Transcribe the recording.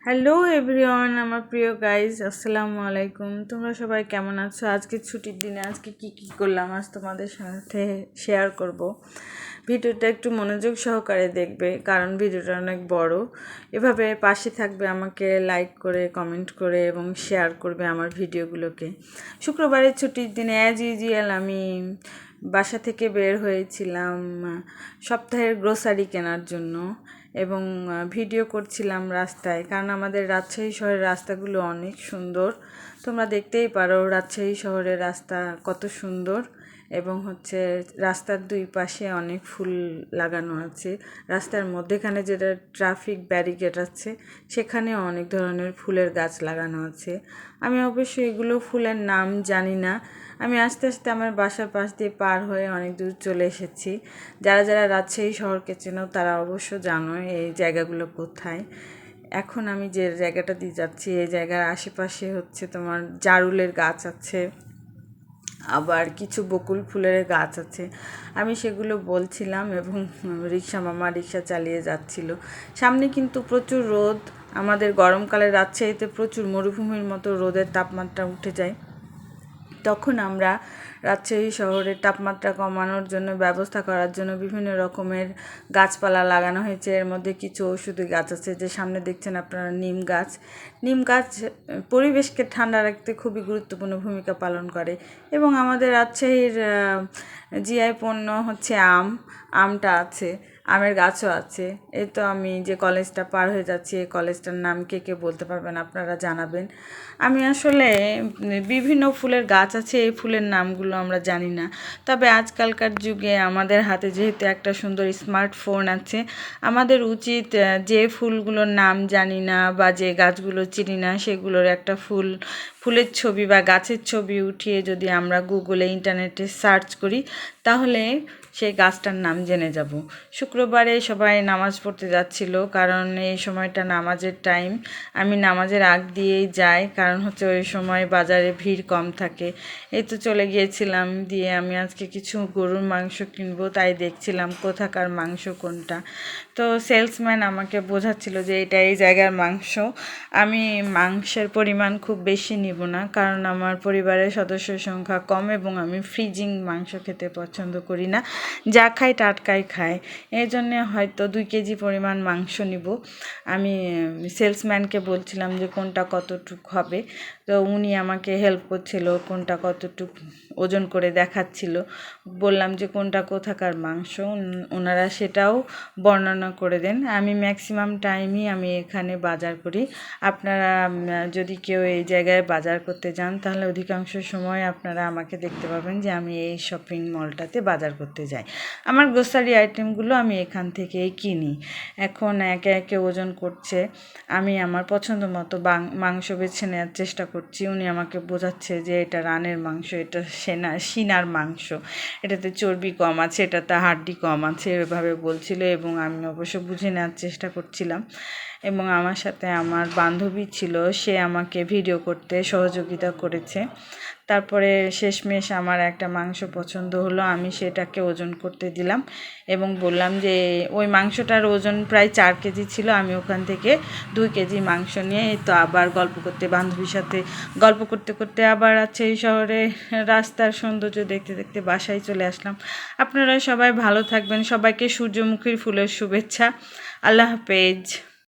Hello everyone, আমার প্রিয় guys, আসসালামু আলাইকুম। তোমরা সবাই কেমন আছো? আজকে ছুটির দিনে আজকে কি করলাম আজ তোমাদের সাথে শেয়ার করব। ভিডিওটা একটু মনোযোগ সহকারে দেখবে, কারণ ভিডিওটা অনেক বড়। এভাবে পাশে থাকবে, আমাকে লাইক করে, কমেন্ট করে এবং শেয়ার করবে আমার ভিডিওগুলোকে। শুক্রবারের ছুটির দিনে অ্যাজ ইউজুয়াল আমি বাসা থেকে বের হয়েছিলাম সপ্তাহের গ্রোসারি কেনার জন্য এবং ভিডিও করছিলাম রাস্তায়, কারণ আমাদের রাজশাহী শহরের রাস্তাগুলো অনেক সুন্দর। তোমরা দেখতেই পারো রাজশাহী শহরের রাস্তা কত সুন্দর, এবং রাস্তার দুই পাশে অনেক ফুল লাগানো আছে। রাস্তার মধ্যেখানে যেটা ট্রাফিক ব্যারিকেড আছে, সেখানেও অনেক ধরনের ফুলের গাছ লাগানো আছে। আমি অবশ্যই এগুলো ফুলের নাম জানি না। আমি আস্তে আস্তে আমার বাসার পাশ দিয়ে পার হয়ে অনেক দূর চলে এসেছি। যারা যারা রাজশাহী শহরকে চেনো তারা অবশ্য জানো এই জায়গাগুলো কোথায়। এখন আমি যে জায়গাটা দিয়ে যাচ্ছি, এই জায়গার আশেপাশে তোমার জারুলের গাছ আছে, আবার কিছু বকুল ফুলের গাছ আছে। আমি সেগুলো বলছিলাম এবং মামা রিক্সা চালিয়ে যাচ্ছিল। সামনে কিন্তু প্রচুর রোদ। আমাদের গরমকালে রাজশাহীতে প্রচুর মরুভূমির মতো রোদের তাপমাত্রা উঠে যায়। তখন আমরা রাজশাহী শহরের তাপমাত্রা কমানোর জন্য, ব্যবস্থা করার জন্য বিভিন্ন রকমের গাছপালা লাগানো হয়েছে। এর মধ্যে কিছু ঔষধি গাছ আছে, যে সামনে দেখছেন আপনারা নিম গাছ পরিবেশকে ঠান্ডা রাখতে খুবই গুরুত্বপূর্ণ ভূমিকা পালন করে। এবং আমাদের রাজশাহীর জিআই পণ্য আমটা আছে, আমের গাছও আছে। এই তো আমি যে কলেজটা পার হয়ে যাচ্ছি, এই কলেজটার নাম কে বলতে পারবেন আপনারা জানাবেন। আমি আসলে বিভিন্ন ফুলের গাছ আছে, এই ফুলের নামগুলো আমরা জানি না। তবে আজকালকার যুগে আমাদের হাতে যেহেতু একটা সুন্দর স্মার্টফোন আছে, আমাদের উচিত যে ফুলগুলোর নাম জানি না বা যে গাছগুলো চিনি না, সেগুলোর একটা ফুলের ছবি বা গাছের ছবি উঠিয়ে যদি আমরা গুগলে, ইন্টারনেটে সার্চ করি, তাহলে সেই গাছটার নাম জেনে যাব। শুক্রবারে সবাই নামাজ পড়তে যাচ্ছিল, কারণ এই সময়টা নামাজের টাইম। আমি নামাজের আগ দিয়েই যাই, কারণ ওই সময় বাজারে ভিড় কম থাকে। এই তো চলে গিয়েছিলাম, দিয়ে আমি আজকে কিছু গরুর মাংস কিনবো, তাই দেখছিলাম কোথাকার মাংস কোনটা। তো সেলসম্যান আমাকে বোঝাচ্ছিল যে এটা এই জায়গার মাংস। আমি মাংসের পরিমাণ খুব বেশি নিব না, কারণ আমার পরিবারের সদস্যের সংখ্যা কম এবং আমি ফ্রিজিং মাংস খেতে পছন্দ করি না। যা খাই টাটকাই খাই, এই জন্যে হয়তো 2 কেজি পরিমাণ মাংস নিব। আমি সেলসম্যানকে বলছিলাম যে কোনটা কতটুক হবে, তো উনি আমাকে হেল্প করছিল, কোনটা কতটুক ওজন করে দেখাচ্ছিল। বললাম যে কোনটা কোথাকার মাংস, ওনারা সেটাও বর্ণনা করে দেন। আমি ম্যাক্সিমাম টাইমই আমি এখানে বাজার করি। আপনারা যদি কেউ এই জায়গায় বাজার করতে যান, তাহলে অধিকাংশ সময় আপনারা আমাকে দেখতে পাবেন যে আমি এই শপিং মলটাতে বাজার করতে যাই। আমার গ্রোসারি আইটেমগুলো আমি এখান থেকেই কিনি। এখন একে একে ওজন করছে, আমি আমার পছন্দ মতো মাংস বেছে নেওয়ার চেষ্টা করছি। উনি আমাকে বোঝাচ্ছে যে এটা রানের মাংস, এটা সিনার মাংস, এটাতে চর্বি কম আছে, এটাতে হাড্ডি কম আছে, এভাবে বলছিল এবং আমি অবশ্য বুঝে নেওয়ার চেষ্টা করছিলাম। এবং আমার সাথে আমার বান্ধবী ছিল, সে আমাকে ভিডিও করতে সহযোগিতা করেছে। তারপরে শেষমেশ আমার একটা মাংস পছন্দ হলো, আমি সেটাকে ওজন করতে দিলাম এবং বললাম যে ওই মাংসটার ওজন প্রায় 4 কেজি ছিল। আমি ওখান থেকে 2 কেজি মাংস নিয়ে তো আবার বান্ধবীর সাথে গল্প করতে করতে আবার এই শহরে রাস্তার সৌন্দর্য দেখতে দেখতে বাসায় চলে আসলাম। আপনারা সবাই ভালো থাকবেন, সবাইকে সূর্যমুখীর ফুলের শুভেচ্ছা। আল্লাহ হাফেজ।